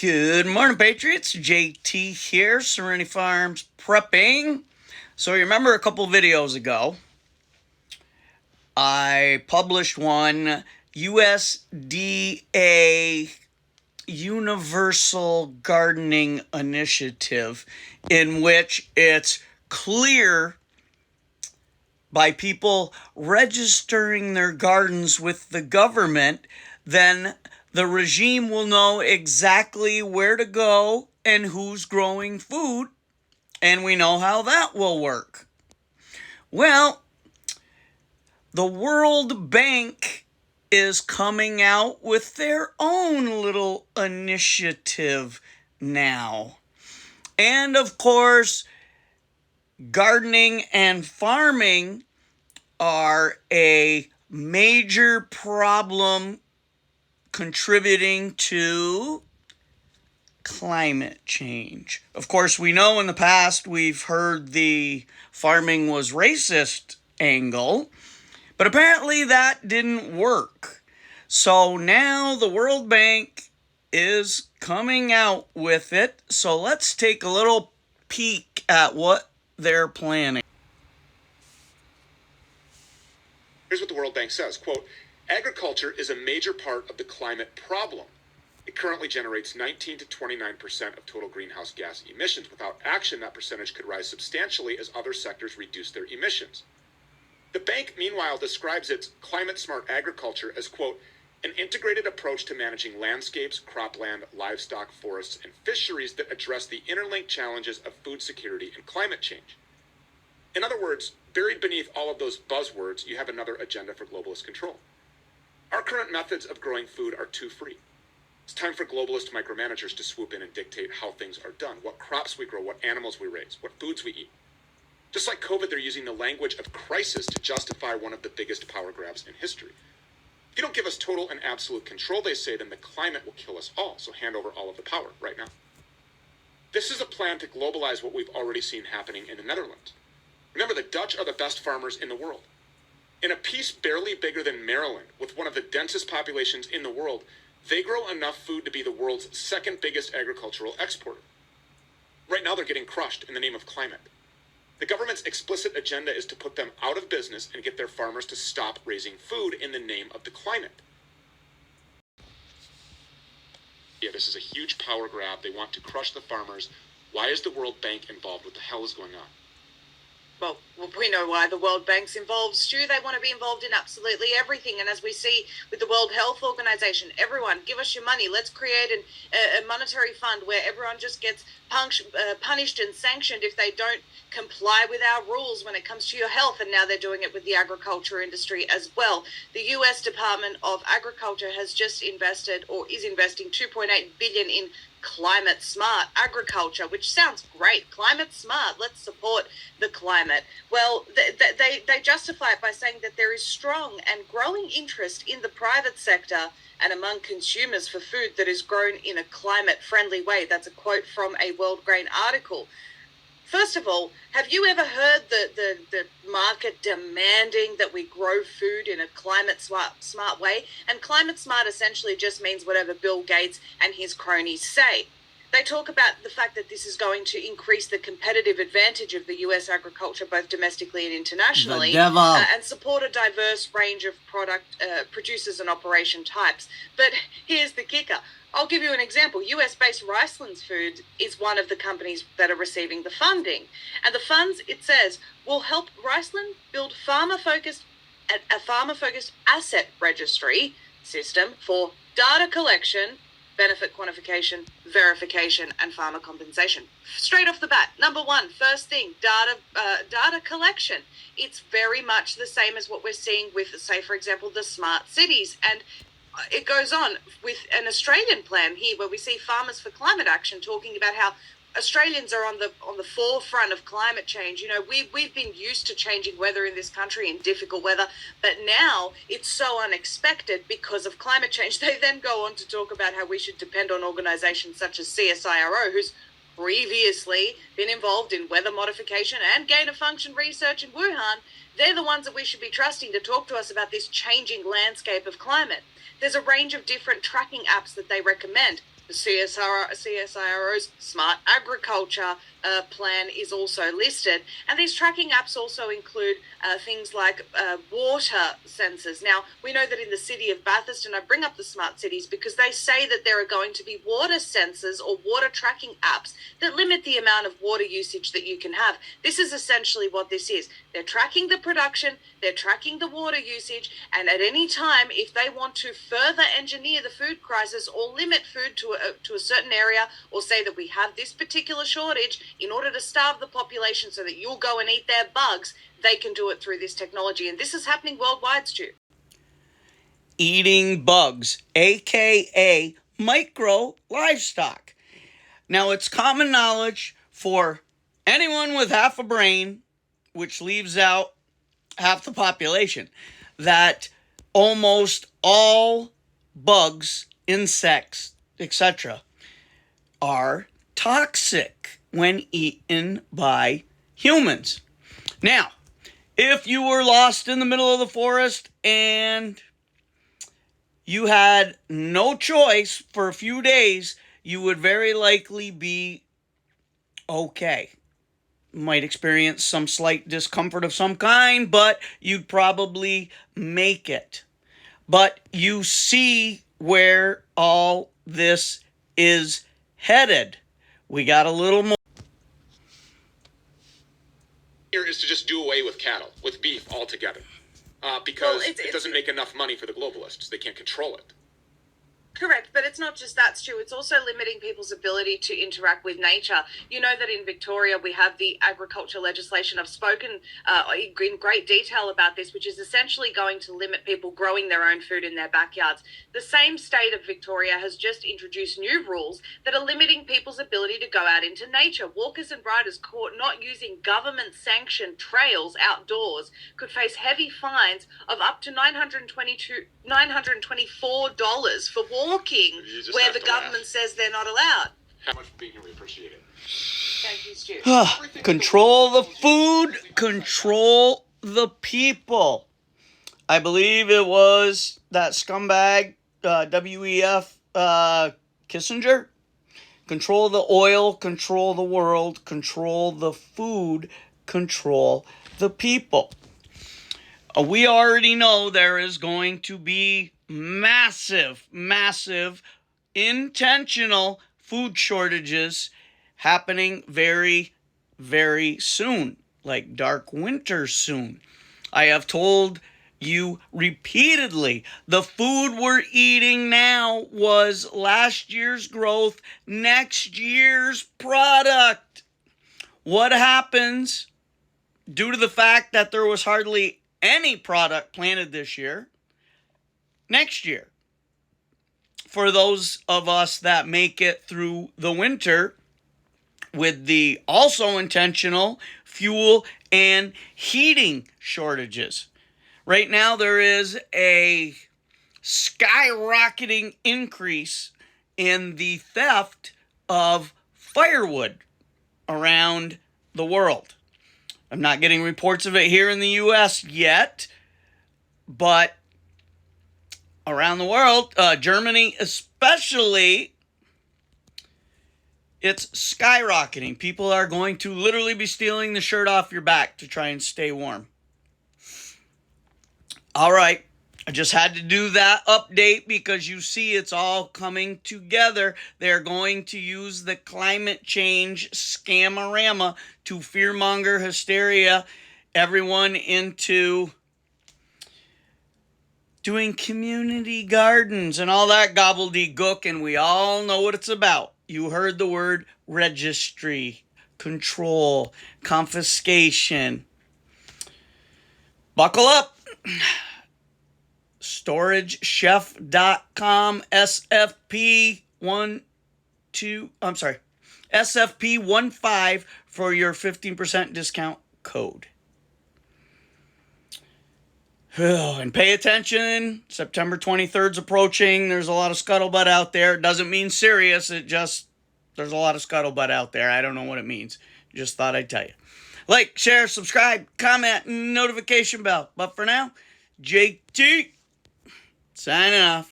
Good morning, Patriots. JT here, Serenity Farms Prepping. So, you remember a couple videos ago, I published one, USDA Universal Gardening Initiative, in which it's clear by people registering their gardens with the government, then the regime will know exactly where to go and who's growing food, and we know how that will work. Well, the World Bank is coming out with their own little initiative now. And of course, gardening and farming are a major problem contributing to climate change. Of course, we know in the past we've heard the farming was racist angle, but apparently that didn't work. So now the World Bank is coming out with it. So let's take a little peek at what they're planning. Here's what the World Bank says, quote, agriculture is a major part of the climate problem. It currently generates 19 to 29% of total greenhouse gas emissions. Without action, that percentage could rise substantially as other sectors reduce their emissions. The bank, meanwhile, describes its climate-smart agriculture as, quote, an integrated approach to managing landscapes, cropland, livestock, forests, and fisheries that address the interlinked challenges of food security and climate change. In other words, buried beneath all of those buzzwords, you have another agenda for globalist control. Our current methods of growing food are too free. It's time for globalist micromanagers to swoop in and dictate how things are done, what crops we grow, what animals we raise, what foods we eat. Just like COVID, they're using the language of crisis to justify one of the biggest power grabs in history. If you don't give us total and absolute control, they say, then the climate will kill us all, so hand over all of the power right now. This is a plan to globalize what we've already seen happening in the Netherlands. Remember, the Dutch are the best farmers in the world. In a piece barely bigger than Maryland, with one of the densest populations in the world, they grow enough food to be the world's second biggest agricultural exporter. Right now, they're getting crushed in the name of climate. The government's explicit agenda is to put them out of business and get their farmers to stop raising food in the name of the climate. Yeah, this is a huge power grab. They want to crush the farmers. Why is the World Bank involved? What the hell is going on? Well, we know why the World Bank's involved, Stu. They want to be involved in absolutely everything. And as we see with the World Health Organization, everyone, give us your money. Let's create a monetary fund where everyone just gets punished and sanctioned if they don't comply with our rules when it comes to your health. And now they're doing it with the agriculture industry as well. The U.S. Department of Agriculture has just invested, or is investing, $2.8 billion in climate smart agriculture, which sounds great. Climate smart, let's support the climate. Well, they justify it by saying that there is strong and growing interest in the private sector and among consumers for food that is grown in a climate-friendly way. That's a quote from a World Grain article. First of all, have you ever heard the market demanding that we grow food in a climate smart way? And climate smart essentially just means whatever Bill Gates and his cronies say. They talk about the fact that this is going to increase the competitive advantage of the U.S. agriculture, both domestically and internationally, and support a diverse range of producers and operation types. But here's the kicker. I'll give you an example. US-based Riceland's Food is one of the companies that are receiving the funding. And the funds, it says, will help Riceland build a farmer-focused asset registry system for data collection, benefit quantification, verification, and farmer compensation. Straight off the bat, number one, first thing, data collection. It's very much the same as what we're seeing with, say, for example, the smart cities. And it goes on with an Australian plan here where we see Farmers for Climate Action talking about how Australians are on the forefront of climate change. You know, we've been used to changing weather in this country and difficult weather, but now it's so unexpected because of climate change. They then go on to talk about how we should depend on organizations such as CSIRO, who's previously been involved in weather modification and gain-of-function research in Wuhan. They're the ones that we should be trusting to talk to us about this changing landscape of climate. There's a range of different tracking apps that they recommend. The CSIRO's Smart Agriculture plan is also listed. And these tracking apps also include things like water sensors. Now, we know that in the city of Bathurst, and I bring up the smart cities because they say that there are going to be water sensors or water tracking apps that limit the amount of water usage that you can have. This is essentially what this is. They're tracking the production, they're tracking the water usage, and at any time, if they want to further engineer the food crisis or limit food to a certain area, or say that we have this particular shortage in order to starve the population so that you'll go and eat their bugs, they can do it through this technology. And this is happening worldwide, Stu. Eating bugs, aka micro livestock. Now, it's common knowledge for anyone with half a brain, which leaves out half the population, that almost all bugs, insects, etc., are toxic when eaten by humans. Now, if you were lost in the middle of the forest and you had no choice for a few days, you would very likely be okay. Might experience some slight discomfort of some kind, but you'd probably make it. But you see where all this is headed. We got a little more. Here is to just do away with cattle, with beef altogether, because it doesn't make enough money for the globalists. They can't control it. Correct, but it's not just that, Stu. It's also limiting people's ability to interact with nature. You know that in Victoria we have the agriculture legislation. I've spoken in great detail about this, which is essentially going to limit people growing their own food in their backyards. The same state of Victoria has just introduced new rules that are limiting people's ability to go out into nature. Walkers and riders caught not using government-sanctioned trails outdoors could face heavy fines of up to $924 for walking where the government says they're not allowed. How much being here, we appreciate it. Thank you, Stu. Control the food, control the people. I believe it was that scumbag, WEF Kissinger. Control the oil, control the world, control the food, control the people. We already know there is going to be massive intentional food shortages happening very, very soon, like dark winter soon. I have told you repeatedly, the food we're eating now was last year's growth, next year's product. What happens due to the fact that there was hardly any product planted this year, next year? For those of us that make it through the winter with the also intentional fuel and heating shortages. Right now there is a skyrocketing increase in the theft of firewood around the world. I'm not getting reports of it here in the U.S. yet, but around the world, Germany especially, it's skyrocketing. People are going to literally be stealing the shirt off your back to try and stay warm. All right, I just had to do that update because you see it's all coming together. They're going to use the climate change scamorama to fearmonger hysteria everyone into doing community gardens and all that gobbledygook, and we all know what it's about. You heard the word registry, control, confiscation. Buckle up. StorageChef.com SFP15 for your 15% discount code. And pay attention, September 23rd is approaching. There's a lot of scuttlebutt out there. It doesn't mean serious. There's a lot of scuttlebutt out there. I don't know what it means. Just thought I'd tell you. Like, share, subscribe, comment, notification bell. But for now, JT signing off.